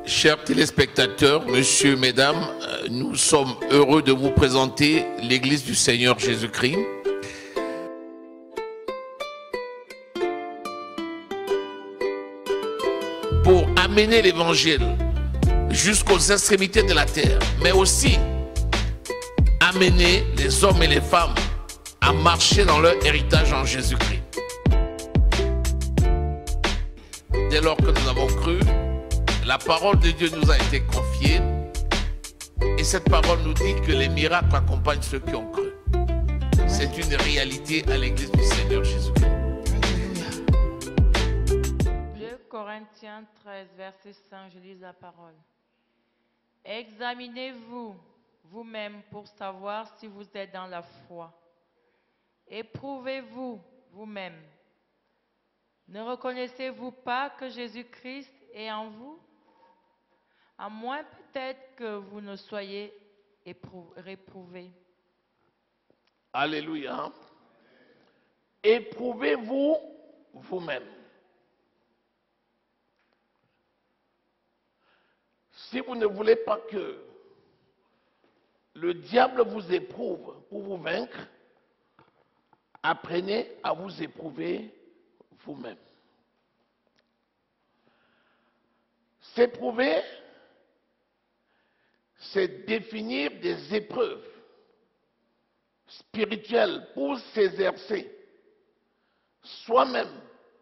Chers téléspectateurs, messieurs, mesdames, nous sommes heureux de vous présenter l'Église du Seigneur Jésus-Christ. Pour amener l'Évangile jusqu'aux extrémités de la terre, mais aussi amener les hommes et les femmes à marcher dans leur héritage en Jésus-Christ. Dès lors que nous avons cru, la parole de Dieu nous a été confiée et cette parole nous dit que les miracles accompagnent ceux qui ont cru. C'est une réalité à l'Église du Seigneur Jésus-Christ. 2 Corinthiens 13, verset 5, je lis la parole. Examinez-vous vous-même pour savoir si vous êtes dans la foi. Éprouvez-vous vous-même. Ne reconnaissez-vous pas que Jésus-Christ est en vous? À moins peut-être que vous ne soyez réprouvés. Alléluia. Éprouvez-vous vous-même. Si vous ne voulez pas que le diable vous éprouve pour vous vaincre, apprenez à vous éprouver vous-même. S'éprouver, c'est définir des épreuves spirituelles pour s'exercer soi-même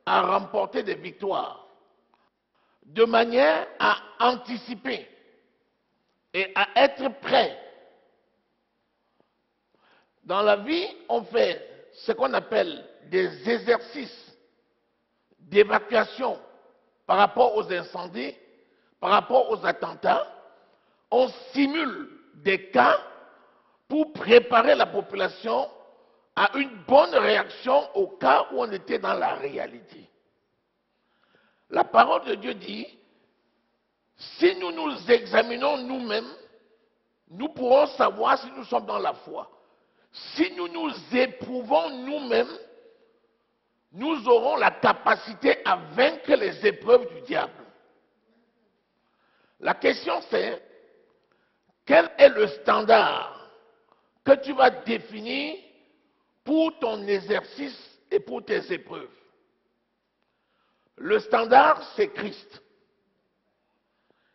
à remporter des victoires, de manière à anticiper et à être prêt. Dans la vie, on fait ce qu'on appelle des exercices d'évacuation par rapport aux incendies, par rapport aux attentats. On simule des cas pour préparer la population à une bonne réaction au cas où on était dans la réalité. La parole de Dieu dit, si nous nous examinons nous-mêmes, nous pourrons savoir si nous sommes dans la foi. Si nous nous éprouvons nous-mêmes, nous aurons la capacité à vaincre les épreuves du diable. La question c'est, quel est le standard que tu vas définir pour ton exercice et pour tes épreuves? Le standard, c'est Christ.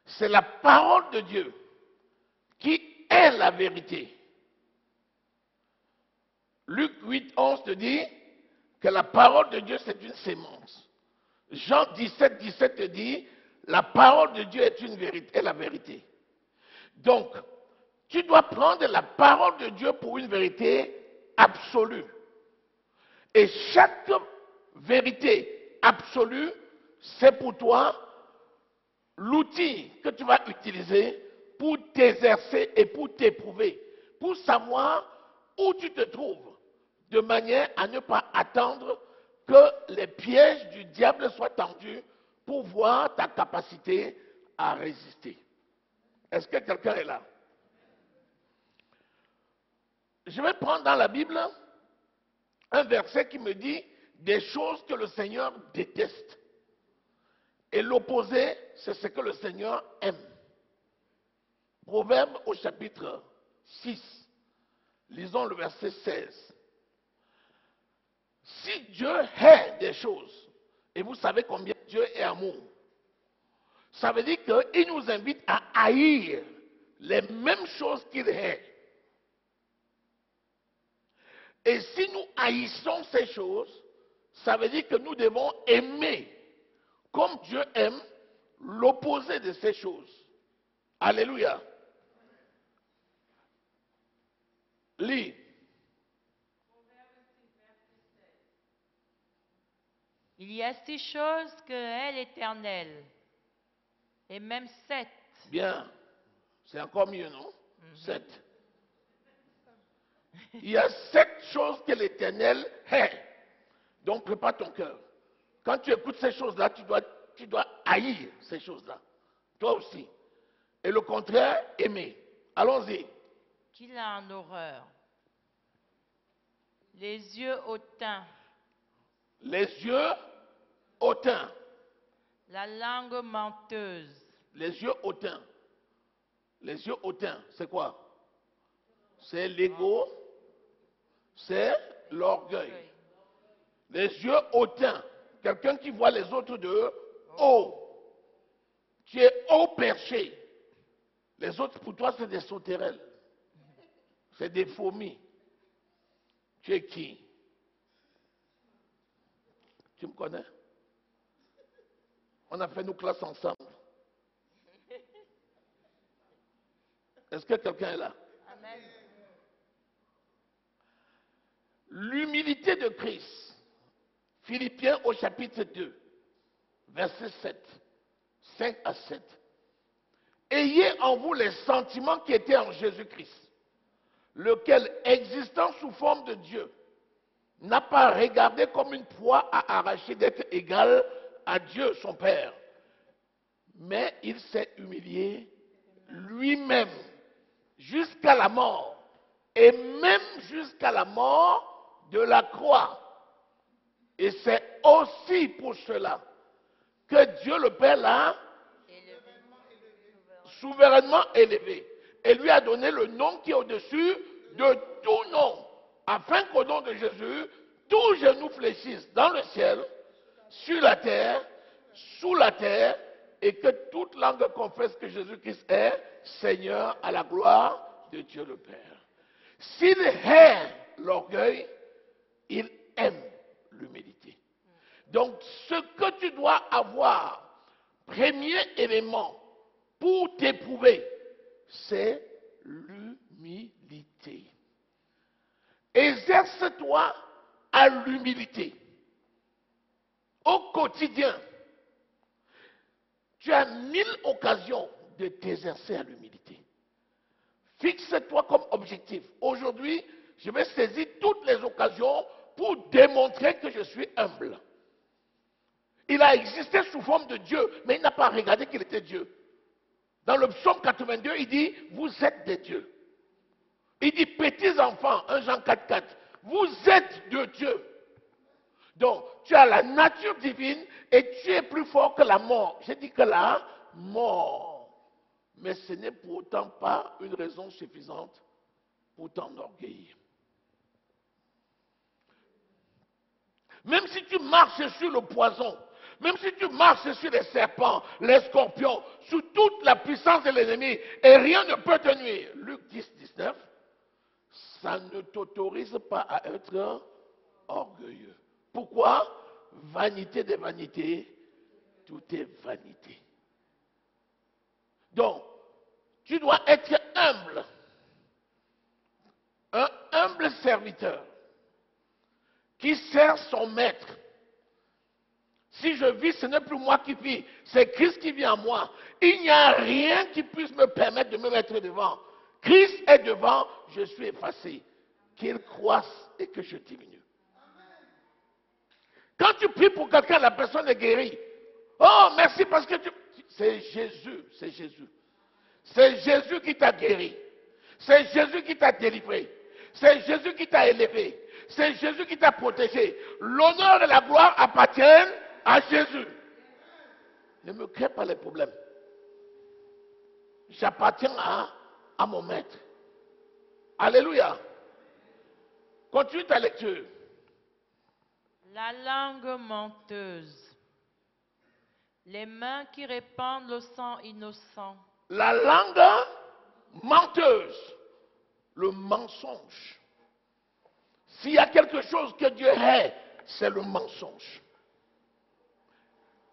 C'est la parole de Dieu qui est la vérité. Luc 8, 11 te dit que la parole de Dieu, c'est une sémence. Jean 17, 17 te dit, la parole de Dieu est une vérité, est la vérité. Donc, tu dois prendre la parole de Dieu pour une vérité absolue. Et chaque vérité absolue, c'est pour toi l'outil que tu vas utiliser pour t'exercer et pour t'éprouver, pour savoir où tu te trouves, de manière à ne pas attendre que les pièges du diable soient tendus pour voir ta capacité à résister. Est-ce que quelqu'un est là? Je vais prendre dans la Bible un verset qui me dit des choses que le Seigneur déteste. Et l'opposé, c'est ce que le Seigneur aime. Proverbe au chapitre 6. Lisons le verset 16. Si Dieu hait des choses, et vous savez combien Dieu est amour, ça veut dire qu'il nous invite à haïr les mêmes choses qu'il hait. Et si nous haïssons ces choses, ça veut dire que nous devons aimer, comme Dieu aime, l'opposé de ces choses. Alléluia. Lis. Il y a 6 choses que est l'Éternel, et même 7. Bien. C'est encore mieux, non? 7. Il y a 7 choses que l'Éternel hait. Donc prépare ton cœur. Quand tu écoutes ces choses-là, tu dois haïr ces choses-là. Toi aussi. Et le contraire, aimer. Allons-y. Qu'il a en horreur. Les yeux hautains. Les yeux hautains. La langue menteuse. Les yeux hautains. Les yeux hautains, c'est quoi? C'est l'ego, c'est l'orgueil. Les yeux hautains, quelqu'un qui voit les autres de haut. Tu es haut perché. Les autres, pour toi, c'est des sauterelles. C'est des fourmis. Tu es qui? Tu me connais? On a fait nos classes ensemble. Est-ce que quelqu'un est là? Amen. L'humilité de Christ. Philippiens au chapitre 2, verset 7, 5 à 7. Ayez en vous les sentiments qui étaient en Jésus-Christ, lequel, existant sous forme de Dieu, n'a pas regardé comme une proie à arracher d'être égal à Dieu, son Père, mais il s'est humilié lui-même jusqu'à la mort, et même jusqu'à la mort de la croix. Et c'est aussi pour cela que Dieu le Père l'a souverainement élevé et lui a donné le nom qui est au-dessus de tout nom, afin qu'au nom de Jésus, tous genoux fléchissent dans le ciel, sur la terre, sous la terre, et que toute langue confesse que Jésus-Christ est Seigneur, à la gloire de Dieu le Père. S'il hait l'orgueil, il aime l'humilité. Donc, ce que tu dois avoir, premier élément pour t'éprouver, c'est l'humilité. Exerce-toi à l'humilité. Au quotidien, tu as 1000 occasions de t'exercer à l'humilité. Fixe-toi comme objectif. Aujourd'hui, je vais saisir toutes les occasions pour démontrer que je suis humble. Il a existé sous forme de Dieu, mais il n'a pas regardé qu'il était Dieu. Dans le psaume 82, il dit, vous êtes des dieux. Il dit, petits enfants, 1 Jean 4,4, vous êtes de Dieu. Donc, tu as la nature divine et tu es plus fort que la mort. J'ai dit que la mort. Mais ce n'est pour autant pas une raison suffisante pour t'enorgueillir. Même si tu marches sur le poison, même si tu marches sur les serpents, les scorpions, sous toute la puissance de l'ennemi, et rien ne peut te nuire. Luc 10, 19, ça ne t'autorise pas à être orgueilleux. Pourquoi? Vanité des vanités, tout est vanité. Donc, tu dois être humble. Un humble serviteur qui sert son maître. Si je vis, ce n'est plus moi qui vis, c'est Christ qui vit en moi. Il n'y a rien qui puisse me permettre de me mettre devant. Christ est devant, je suis effacé. Qu'il croisse et que je diminue. Quand tu pries pour quelqu'un, la personne est guérie. Oh, merci parce que tu... C'est Jésus, c'est Jésus. C'est Jésus qui t'a guéri. C'est Jésus qui t'a délivré. C'est Jésus qui t'a élevé. C'est Jésus qui t'a protégé. L'honneur et la gloire appartiennent à Jésus. Ne me crée pas les problèmes. J'appartiens à mon maître. Alléluia. Continue ta lecture. La langue menteuse. Les mains qui répandent le sang innocent. La langue menteuse. Le mensonge. S'il y a quelque chose que Dieu hait, c'est le mensonge.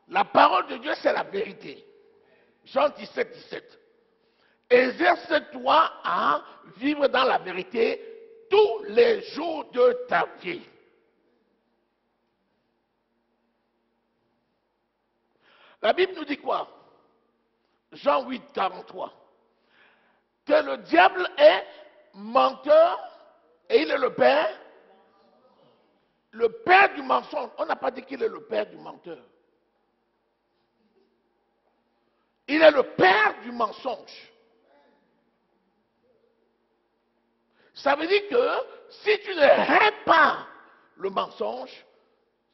La parole de Dieu, c'est la vérité. Jean 17, 17. Exerce-toi à vivre dans la vérité tous les jours de ta vie. La Bible nous dit quoi? Jean 8, 43. Que le diable est menteur et il est le père. Le père du mensonge. On n'a pas dit qu'il est le père du menteur. Il est le père du mensonge. Ça veut dire que si tu ne hais pas le mensonge,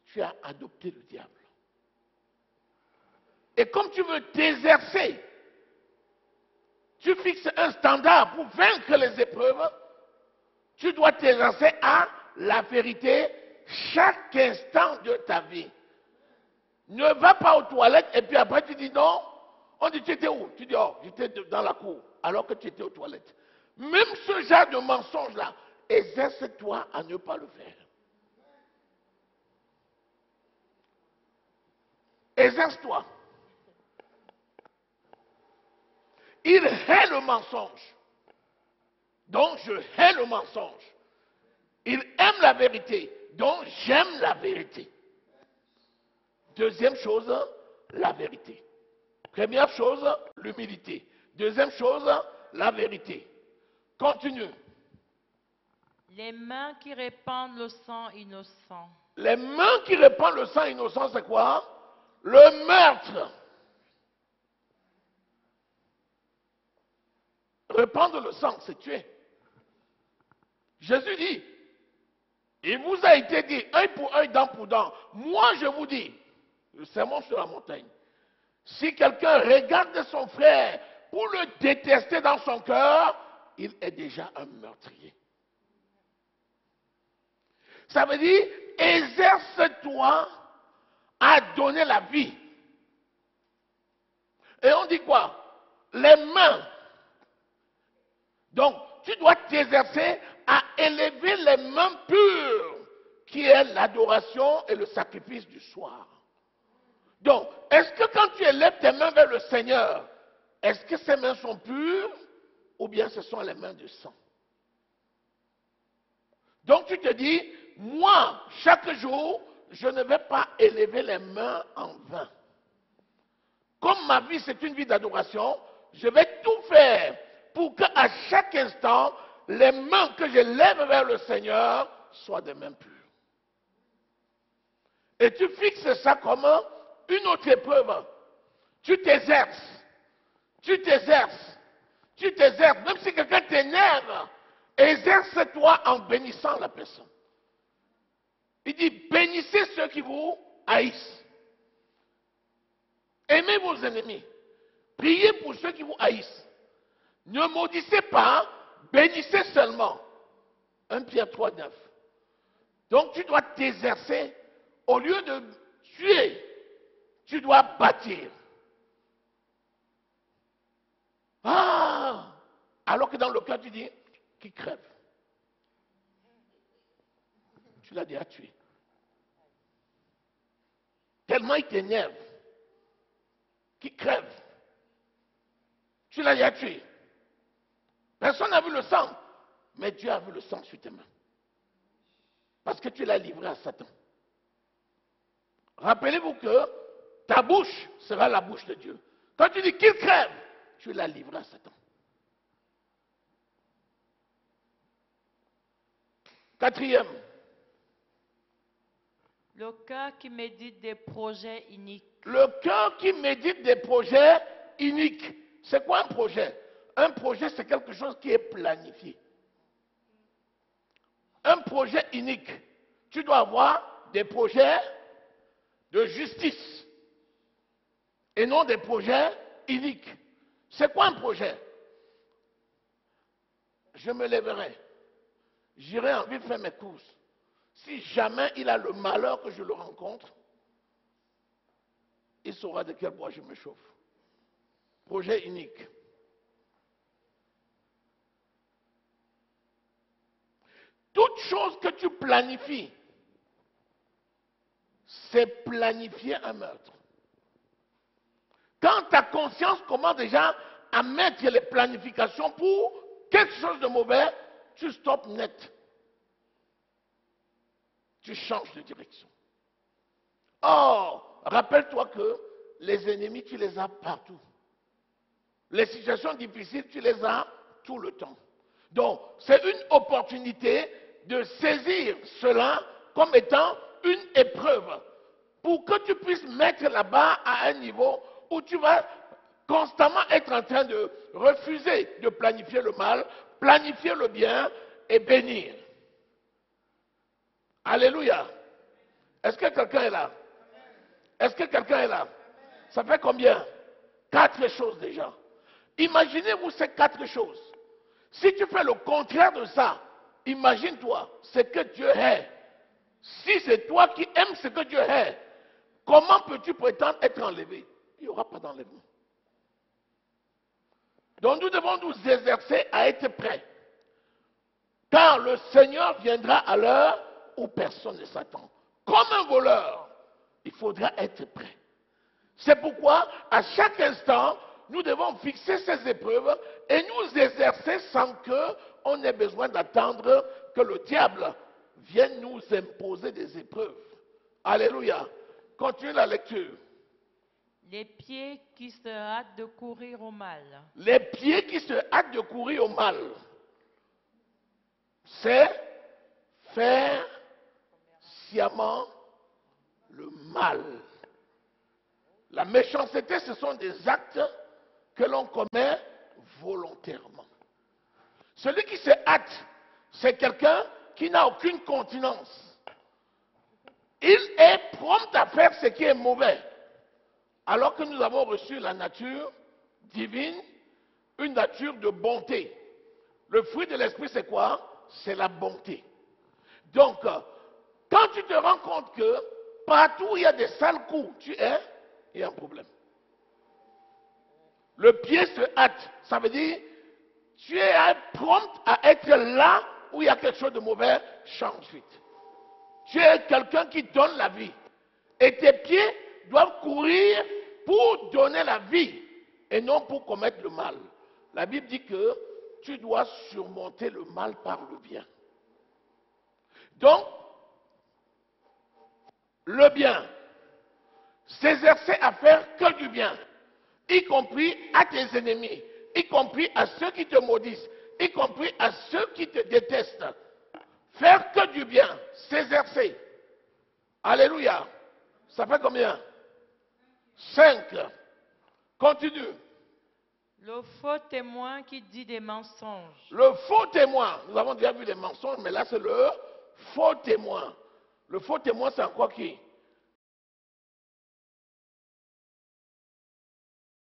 tu as adopté le diable. Et comme tu veux t'exercer tu fixes un standard pour vaincre les épreuves, tu dois t'exercer à la vérité chaque instant de ta vie. Ne va pas aux toilettes et puis après tu dis non. On dit tu étais où? Tu dis oh, j'étais dans la cour alors que tu étais aux toilettes. Même ce genre de mensonge-là, exerce-toi à ne pas le faire. Exerce-toi. Il hait le mensonge. Donc je hais le mensonge. Il aime la vérité. Donc j'aime la vérité. Deuxième chose, la vérité. Première chose, l'humilité. Deuxième chose, la vérité. Continue. Les mains qui répandent le sang innocent. Les mains qui répandent le sang innocent, c'est quoi? Le meurtre. Répandre le sang, c'est tuer. Jésus dit, il vous a été dit, œil pour œil, dent pour dent. Moi, je vous dis, le sermon sur la montagne, si quelqu'un regarde son frère pour le détester dans son cœur, il est déjà un meurtrier. Ça veut dire, exerce-toi à donner la vie. Et on dit quoi? Les mains. Donc, tu dois t'exercer à élever les mains pures, qui est l'adoration et le sacrifice du soir. Donc, est-ce que quand tu élèves tes mains vers le Seigneur, est-ce que ces mains sont pures ou bien ce sont les mains du sang? Donc tu te dis, moi, chaque jour, je ne vais pas élever les mains en vain. Comme ma vie, c'est une vie d'adoration, je vais tout faire pour qu'à chaque instant, les mains que je lève vers le Seigneur soient des mains pures. Et tu fixes ça comme une autre épreuve. Tu t'exerces. Tu t'exerces. Tu t'exerces. Même si quelqu'un t'énerve, exerce-toi en bénissant la personne. Il dit, bénissez ceux qui vous haïssent. Aimez vos ennemis. Priez pour ceux qui vous haïssent. Ne maudissez pas, bénissez seulement. 1 Pierre 3, 9. Donc tu dois t'exercer. Au lieu de tuer, tu dois bâtir. Ah! Alors que dans le cœur, tu dis, qui crève. Tu l'as déjà tué. Tellement il t'énerve. Qui crève. Tu l'as déjà tué. Personne n'a vu le sang. Mais Dieu a vu le sang sur tes mains. Parce que tu l'as livré à Satan. Rappelez-vous que ta bouche sera la bouche de Dieu. Quand tu dis qu'il crève, tu l'as livré à Satan. Quatrième. Le cœur qui médite des projets iniques. Le cœur qui médite des projets iniques. C'est quoi un projet? Un projet, c'est quelque chose qui est planifié. Un projet inique. Tu dois avoir des projets de justice et non des projets iniques. C'est quoi un projet? Je me lèverai, j'irai en ville faire mes courses. Si jamais il a le malheur que je le rencontre, il saura de quel bois je me chauffe. Projet unique. Toute chose que tu planifies, c'est planifier un meurtre. Quand ta conscience commence déjà à mettre les planifications pour quelque chose de mauvais, tu stoppes net. Tu changes de direction. Or, rappelle-toi que les ennemis, tu les as partout. Les situations difficiles, tu les as tout le temps. Donc, c'est une opportunité de saisir cela comme étant une épreuve pour que tu puisses mettre là-bas à un niveau où tu vas constamment être en train de refuser de planifier le mal, planifier le bien et bénir. Alléluia. Est-ce que quelqu'un est là? Est-ce que quelqu'un est là? Ça fait combien? 4 choses déjà. Imaginez-vous ces 4 choses. Si tu fais le contraire de ça, imagine-toi ce que Dieu est. Si c'est toi qui aimes ce que Dieu est, comment peux-tu prétendre être enlevé? Il n'y aura pas d'enlèvement. Donc nous devons nous exercer à être prêts. Car le Seigneur viendra à l'heure où personne ne s'attend. Comme un voleur, il faudra être prêt. C'est pourquoi, à chaque instant, nous devons fixer ces épreuves et nous exercer sans qu'on ait besoin d'attendre que le diable vienne nous imposer des épreuves. Alléluia. Continue la lecture. Les pieds qui se hâtent de courir au mal. Les pieds qui se hâtent de courir au mal, c'est faire sciemment le mal. La méchanceté, ce sont des actes que l'on commet volontairement. Celui qui se hâte, c'est quelqu'un qui n'a aucune continence. Il est prompt à faire ce qui est mauvais. Alors que nous avons reçu la nature divine, une nature de bonté. Le fruit de l'esprit, c'est quoi? C'est la bonté. Donc, quand tu te rends compte que partout où il y a des sales coups, il y a un problème. Le pied se hâte, ça veut dire, tu es prompt à être là où il y a quelque chose de mauvais, change vite. Tu es quelqu'un qui donne la vie. Et tes pieds doivent courir pour donner la vie et non pour commettre le mal. La Bible dit que tu dois surmonter le mal par le bien. Donc, le bien, s'exercer à faire que du bien, y compris à tes ennemis, y compris à ceux qui te maudissent, y compris à ceux qui te détestent. Faire que du bien, s'exercer. Alléluia. Ça fait combien? 5. Continue. Le faux témoin qui dit des mensonges. Le faux témoin. Nous avons déjà vu les mensonges, mais là c'est le faux témoin. Le faux témoin, c'est encore qui?